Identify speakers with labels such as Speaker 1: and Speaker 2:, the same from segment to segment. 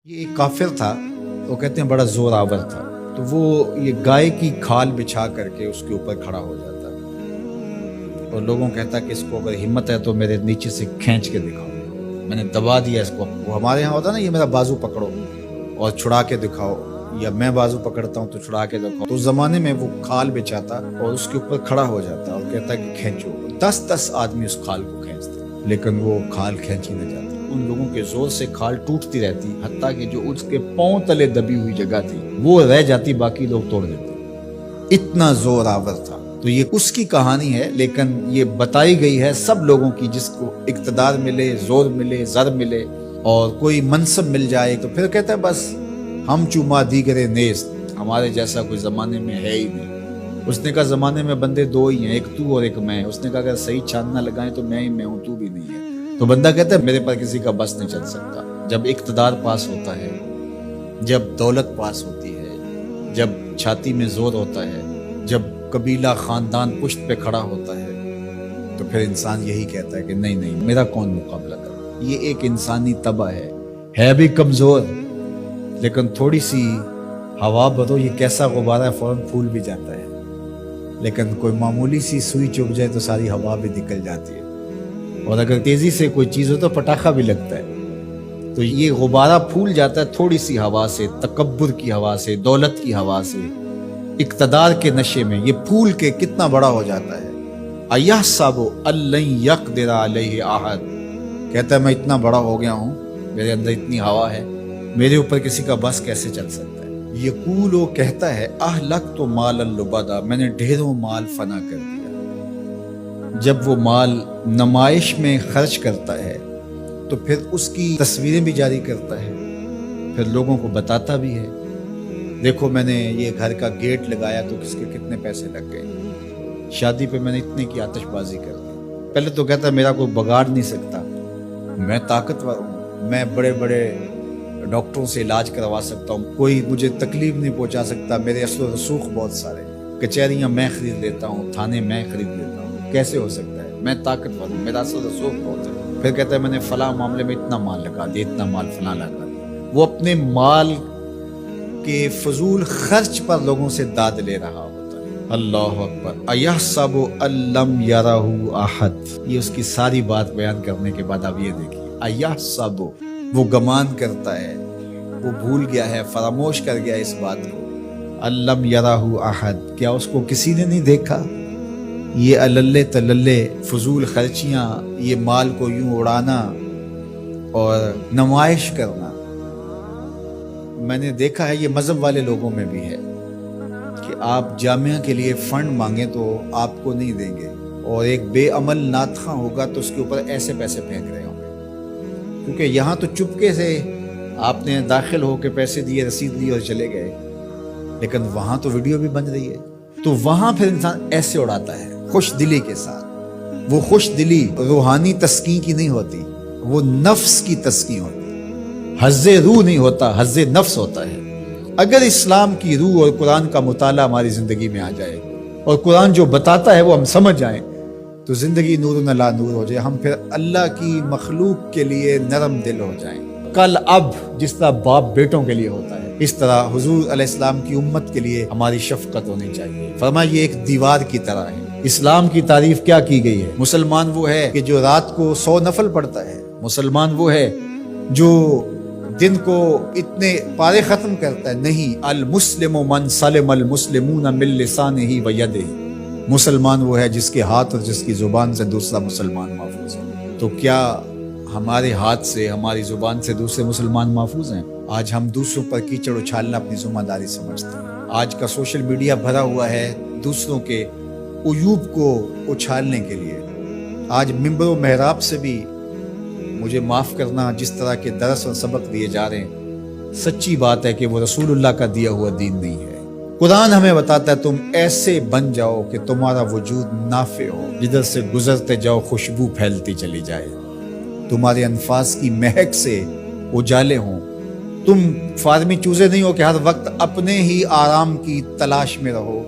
Speaker 1: یہ ایک کافر تھا، وہ کہتے ہیں بڑا زور آور تھا، تو وہ یہ گائے کی کھال بچھا کر کے اس کے اوپر کھڑا ہو جاتا اور لوگوں کہتا کہ اس کو اگر ہمت ہے تو میرے نیچے سے کھینچ کے دکھاؤ، میں نے دبا دیا اس کو۔ وہ ہمارے یہاں ہوتا نا، یہ میرا بازو پکڑو اور چھڑا کے دکھاؤ، یا میں بازو پکڑتا ہوں تو چھڑا کے دکھاؤ۔ تو اس زمانے میں وہ کھال بچھاتا اور اس کے اوپر کھڑا ہو جاتا اور کہتا کہ کھینچو۔ 10 آدمی اس کھال کو کھینچتے، لیکن وہ کھال کھینچی نہ جاتی، ان لوگوں کے زور سے کھال ٹوٹتی رہتی، حتیٰ کہ جو اس کے پاؤں تلے دبی ہوئی جگہ تھی وہ رہ جاتی، باقی لوگ توڑ دیتے، اتنا زور آور تھا۔ تو یہ اس کی کہانی ہے، لیکن یہ بتائی گئی ہے سب لوگوں کی، جس کو اقتدار ملے، زور ملے، زر ملے اور کوئی منصب مل جائے تو پھر کہتا ہے بس ہم چوما دیگرے نیست، ہمارے جیسا کوئی زمانے میں ہے ہی نہیں۔ اس نے کہا زمانے میں بندے دو ہی ہیں، ایک تو اور ایک میں۔ اس نے کہا اگر صحیح چھان نہ لگائیں تو میں ہی میں ہوں، تو بھی نہیں ہے۔ تو بندہ کہتا ہے میرے پر کسی کا بس نہیں چل سکتا۔ جب اقتدار پاس ہوتا ہے، جب دولت پاس ہوتی ہے، جب چھاتی میں زور ہوتا ہے، جب قبیلہ خاندان پشت پہ کھڑا ہوتا ہے، تو پھر انسان یہی کہتا ہے کہ نہیں نہیں، میرا کون مقابلہ کرے۔ یہ ایک انسانی طبع ہے بھی کمزور، لیکن تھوڑی سی ہوا بدو، یہ کیسا غبارہ ہے، فوراً پھول بھی جاتا ہے، لیکن کوئی معمولی سی سوئی چبھ جائے تو ساری ہوا بھی نکل جاتی ہے، اور اگر تیزی سے کوئی چیز ہو تو پٹاخہ بھی لگتا ہے۔ تو یہ غبارہ پھول جاتا ہے تھوڑی سی ہوا سے، تکبر کی ہوا سے، دولت کی ہوا سے، اقتدار کے نشے میں یہ پھول کے کتنا بڑا ہو جاتا ہے۔ اَيَحْسَبُ أَن لَّن يَقْدِرَ عَلَيْهِ أَحَدٌ، کہتا ہے میں اتنا بڑا ہو گیا ہوں، میرے اندر اتنی ہوا ہے، میرے اوپر کسی کا بس کیسے چل سکتا ہے۔ یقول، وہ کہتا ہے اہلکت مالا لبدا، میں نے ڈھیروں مال فنا کر دیا۔ جب وہ مال نمائش میں خرچ کرتا ہے تو پھر اس کی تصویریں بھی جاری کرتا ہے، پھر لوگوں کو بتاتا بھی ہے، دیکھو میں نے یہ گھر کا گیٹ لگایا تو کس کے کتنے پیسے لگ گئے، شادی پہ میں نے اتنے کی آتش بازی کر دی۔ پہلے تو کہتا ہے میرا کوئی بگاڑ نہیں سکتا، میں طاقتور ہوں، میں بڑے بڑے ڈاکٹروں سے علاج کروا سکتا ہوں، کوئی مجھے تکلیف نہیں پہنچا سکتا، میرے اثر و رسوخ بہت سارے، کچہریاں میں خرید لیتا ہوں، تھانے میں خرید لیتا ہوں، کیسے ہو سکتا ہے، میں طاقتور ہوں، میرا اثر و رسوخ بہت ہے۔ پھر کہتا ہے میں نے فلاں معاملے میں اتنا مال لگا دیا، اتنا مال فلاں لگا دیا۔ وہ اپنے مال کے فضول خرچ پر لوگوں سے داد لے رہا ہوتا ہے۔ اللہ اکبر۔ اَيَحْسَبُ أَن لَّمْ يَرَهُ أَحَدٌ، یہ اس کی ساری بات بیان کرنے کے بعد اب یہ دیکھیے، اَيَحْسَبُ، وہ گمان کرتا ہے، وہ بھول گیا ہے، فراموش کر گیا اس بات کو، أَن لَّمْ يَرَهُ أَحَدٌ، کیا اس کو کسی نے نہیں دیکھا۔ یہ اللے تللے فضول خرچیاں، یہ مال کو یوں اڑانا اور نمائش کرنا، میں نے دیکھا ہے یہ مذہب والے لوگوں میں بھی ہے کہ آپ جامعہ کے لیے فنڈ مانگیں تو آپ کو نہیں دیں گے، اور ایک بے عمل ناتخواں ہوگا تو اس کے اوپر ایسے پیسے پھینک رہے ہوں گے، کیونکہ یہاں تو چپکے سے آپ نے داخل ہو کے پیسے دیے، رسید لی اور چلے گئے، لیکن وہاں تو ویڈیو بھی بن رہی ہے، تو وہاں پھر انسان ایسے اڑاتا ہے خوش دلی کے ساتھ۔ وہ خوش دلی روحانی تسکین کی نہیں ہوتی، وہ نفس کی تسکین ہوتی، حظ روح نہیں ہوتا، حظ نفس ہوتا ہے۔ اگر اسلام کی روح اور قرآن کا مطالعہ ہماری زندگی میں آ جائے اور قرآن جو بتاتا ہے وہ ہم سمجھ جائیں تو زندگی نور علی نور ہو جائے، ہم پھر اللہ کی مخلوق کے لیے نرم دل ہو جائیں۔ کل اب جس طرح باپ بیٹوں کے لیے ہوتا ہے، اس طرح حضور علیہ السلام کی امت کے لیے ہماری شفقت ہونی چاہیے۔ فرمایا یہ ایک دیوار کی طرح ہے۔ اسلام کی تعریف کیا کی گئی ہے؟ مسلمان وہ ہے کہ جو رات کو 100 نفل پڑھتا ہے، مسلمان وہ ہے جو دن کو اتنے پارے ختم کرتا ہے، نہیں، المسلم من سلم المسلمون من لسانہ و یدہ، مسلمان وہ ہے جس کے ہاتھ اور جس کی زبان سے دوسرا مسلمان محفوظ ہے۔ تو کیا ہمارے ہاتھ سے، ہماری زبان سے دوسرے مسلمان محفوظ ہیں؟ آج ہم دوسروں پر کیچڑ اچھالنا اپنی ذمہ داری سمجھتے ہیں۔ آج کا سوشل میڈیا بھرا ہوا ہے دوسروں کے عیوب کو اچھالنے کے لیے۔ آج ممبر و محراب سے بھی مجھے معاف کرنا، جس طرح کے درس اور سبق دیے جا رہے ہیں، سچی بات ہے کہ وہ رسول اللہ کا دیا ہوا دین نہیں ہے۔ قرآن ہمیں بتاتا ہے تم ایسے بن جاؤ کہ تمہارا وجود نافع ہو، جدھر سے گزرتے جاؤ خوشبو پھیلتی چلی جائے، تمہارے انفاس کی مہک سے اجالے ہوں، تم فارمی چوزے نہیں ہو کہ ہر وقت اپنے ہی آرام کی تلاش میں رہو،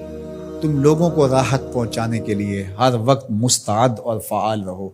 Speaker 1: تم لوگوں کو راحت پہنچانے کے لیے ہر وقت مستعد اور فعال رہو۔